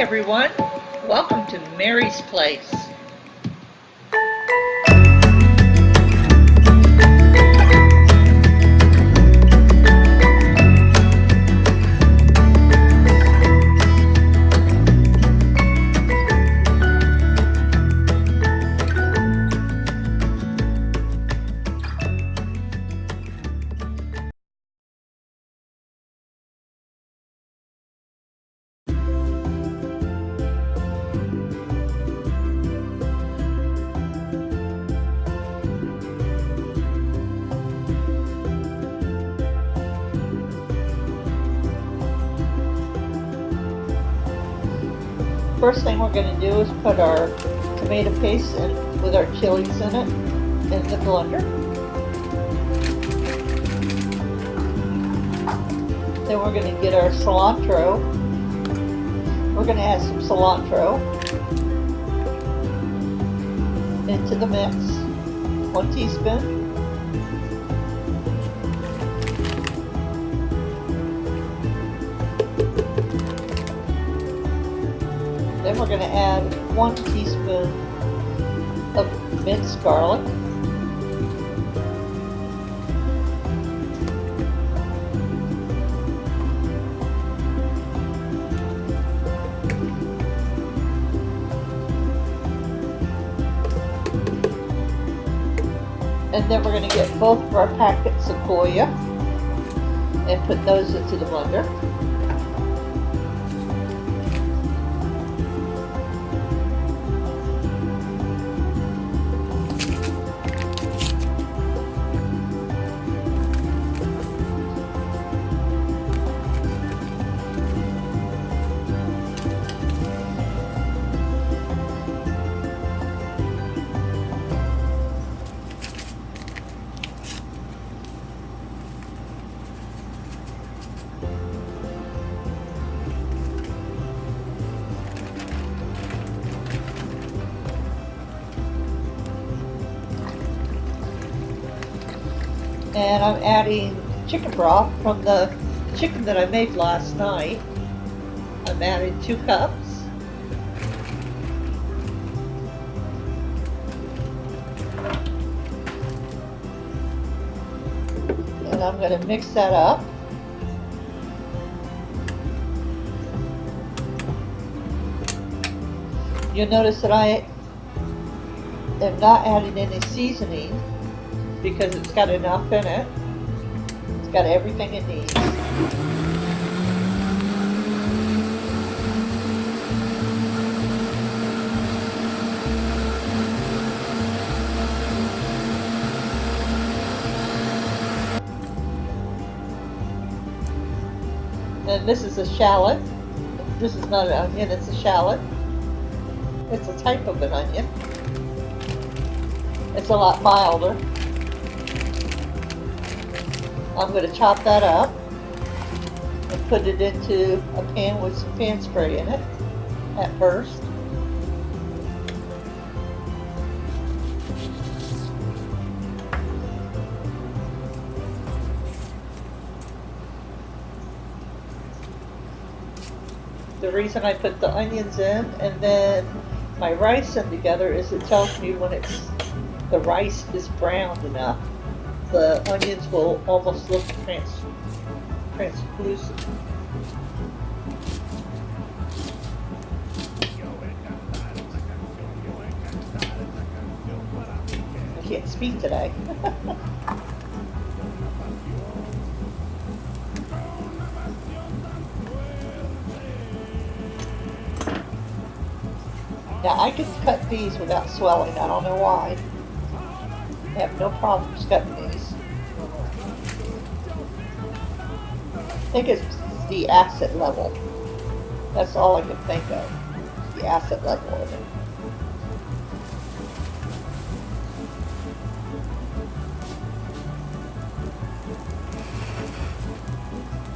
everyone, welcome to Mary's Place. First thing we're going to do is put our tomato paste in with our chilies in it in the blender. Then we're going to get our cilantro. We're going to add some cilantro into the mix. 1 teaspoon. Then we're going to add 1 teaspoon of minced garlic. And then we're going to get both of our packets of Goya and put those into the blender. And I'm adding chicken broth from the chicken that I made last night. I'm adding 2 cups. And I'm going to mix that up. You'll notice that I am not adding any seasoning, because it's got enough in it. It's got everything it needs. And this is a shallot. This is not an onion, it's a shallot. It's a type of an onion. It's a lot milder. I'm going to chop that up and put it into a pan with some pan spray in it at first. The reason I put the onions in and then my rice in together is it tells me when the rice is browned enough. The onions will almost look translucent. I can't speak today. Now I can cut these without swelling. I don't know why. I have no problems cutting these. I think it's the acid level. That's all I can think of. The acid level of it.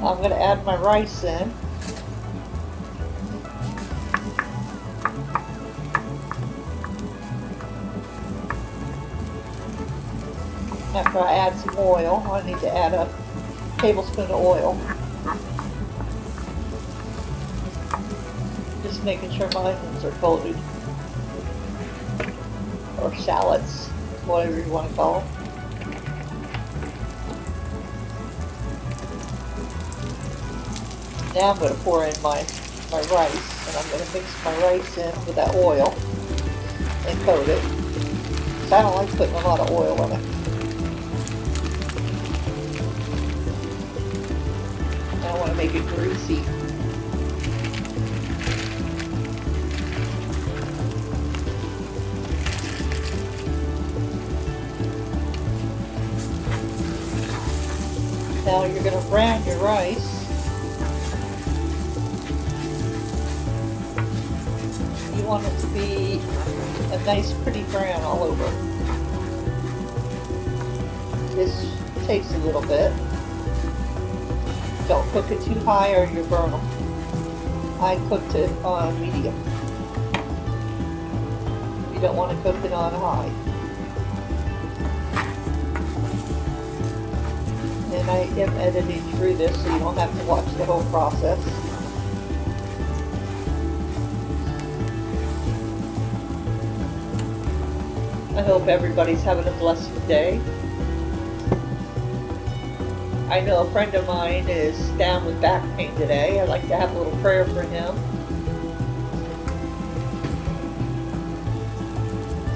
I'm going to add my rice in. After I add some oil, I need to add a tablespoon of oil. Just making sure my onions are coated. Or shallots, whatever you want to call them. Now I'm going to pour in my rice, and I'm going to mix my rice in with that oil and coat it. So I don't like putting a lot of oil in it. I want to make it greasy. Now you're going to brown your rice. You want it to be a nice pretty brown all over. This takes a little bit. Don't cook it too high or you burn them. I cooked it on medium. You don't want to cook it on high. And I am editing through this so you don't have to watch the whole process. I hope everybody's having a blessed day. I know a friend of mine is down with back pain today. I'd like to have a little prayer for him.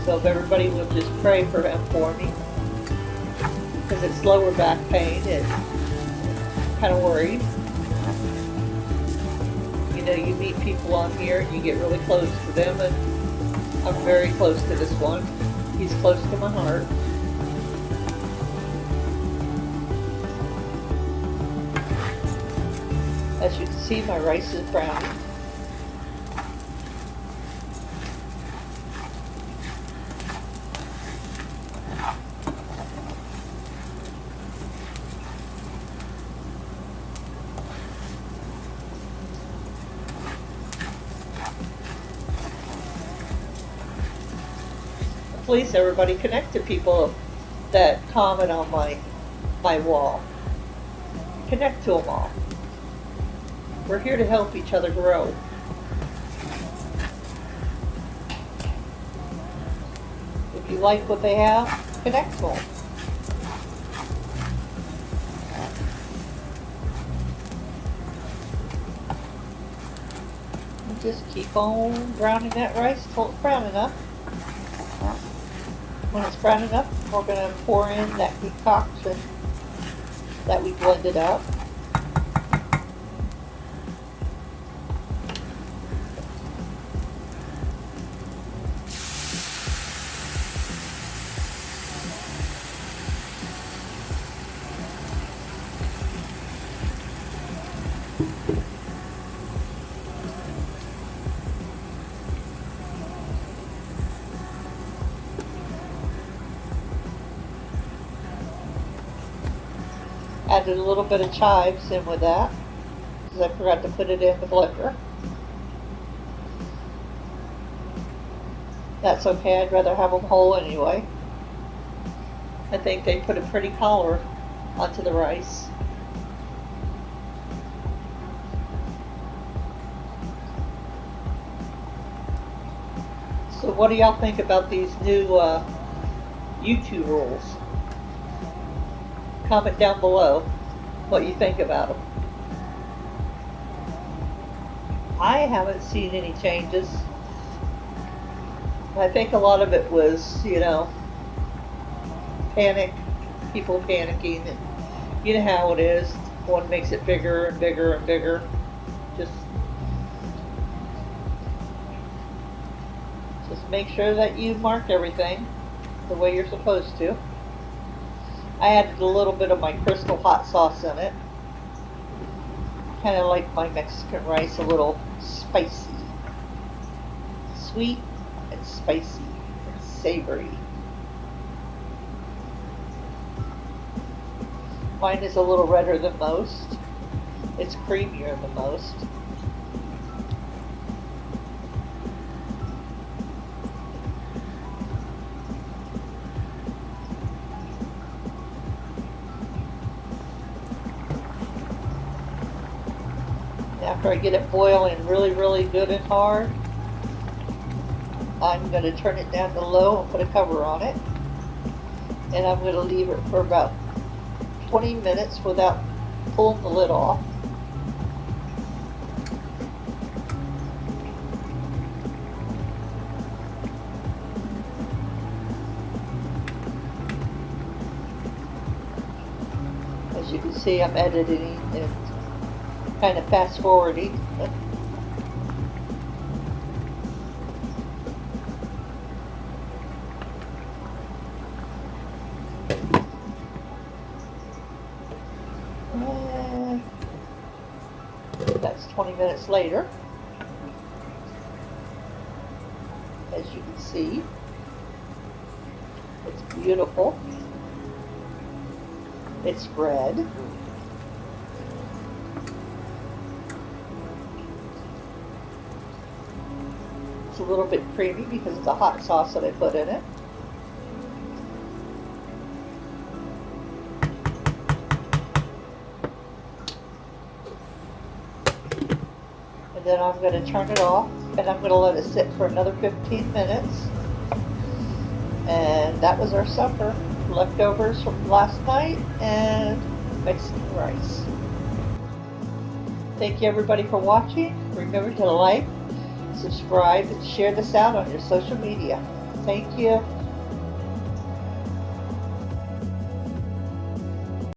So if everybody would just pray for him for me. Because it's lower back pain and I'm kind of worried. You know, you meet people on here and you get really close to them, and I'm very close to this one. He's close to my heart. As you can see, my rice is browning. Please, everybody, connect to people that comment on my wall. Connect to them all. We're here to help each other grow. If you like what they have, connect to them. And just keep on browning that rice till it's brown enough. When it's brown enough, we're going to pour in that concoction that we blended up. Added a little bit of chives in with that, because I forgot to put it in the blender. That's okay, I'd rather have them whole anyway. I think they put a pretty color onto the rice. So what do y'all think about these new YouTube rules? Comment down below what you think about them. I haven't seen any changes. I think a lot of it was, you know, panic, people panicking, and you know how it is. One makes it bigger and bigger and bigger. Just make sure that you mark everything the way you're supposed to. I added a little bit of my Crystal hot sauce in it. Kind of like my Mexican rice, a little spicy. Sweet and spicy and savory. Mine is a little redder than most. It's creamier than most. after I get it boiling really, really good and hard, I'm going to turn it down to low and put a cover on it. And I'm going to leave it for about 20 minutes without pulling the lid off. As you can see, I'm editing and kind of fast forwarding. That's 20 minutes later. As you can see, it's beautiful. It's red. It's a little bit creamy because of the hot sauce that I put in it. And then I'm going to turn it off and I'm going to let it sit for another 15 minutes. And that was our supper. Leftovers from last night and Mexican rice. Thank you everybody for watching. Remember to like, subscribe, and share this out on your social media. Thank you.